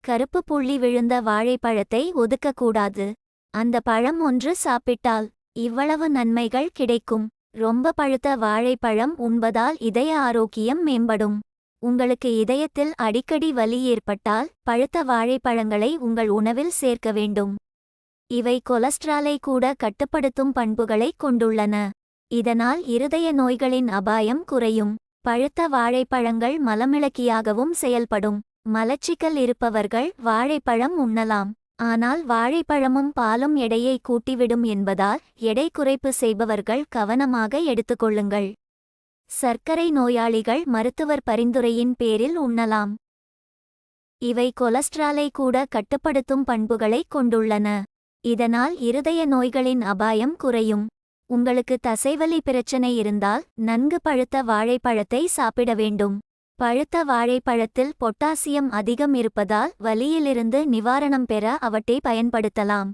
கருப்பு புள்ளி விழுந்த வாழைப்பழத்தை ஒதுக்கக்கூடாது. அந்த பழம் ஒன்று சாப்பிட்டால் இவ்வளவு நன்மைகள் கிடைக்கும். ரொம்ப பழுத்த வாழைப்பழம் உண்பதால் இதய ஆரோக்கியம் மேம்படும். உங்களுக்கு இதயத்தில் அடிக்கடி வலி ஏற்பட்டால் பழுத்த வாழைப்பழங்களை உங்கள் உணவில் சேர்க்க வேண்டும். இவை கொலஸ்ட்ராலை கூட கட்டுப்படுத்தும் பண்புகளைக் கொண்டுள்ளன. இதனால் இருதய நோய்களின் அபாயம் குறையும். பழுத்த வாழைப்பழங்கள் மலமிளக்கியாகவும் செயல்படும். மலச்சிக்கல் இருப்பவர்கள் வாழைப்பழம் உண்ணலாம். ஆனால் வாழைப்பழமும் பாலும் எடையை கூட்டிவிடும் என்பதால் எடை குறைப்பு செய்பவர்கள் கவனமாக எடுத்துக்கொள்ளுங்கள். சர்க்கரை நோயாளிகள் மருத்துவர் பரிந்துரையின் பேரில் உண்ணலாம். இவை கொலஸ்ட்ராலை கூட கட்டுப்படுத்தும் பண்புகளைக் கொண்டுள்ளன. இதனால் இருதய நோய்களின் அபாயம் குறையும். உங்களுக்கு தசைவலி பிரச்சனை இருந்தால் நன்கு பழுத்த வாழைப்பழத்தை சாப்பிட வேண்டும். பழுத்த வாழைப்பழத்தில் பொட்டாசியம் அதிகம் இருப்பதால் வலியிலிருந்து நிவாரணம் பெற அவற்றை பயன்படுத்தலாம்.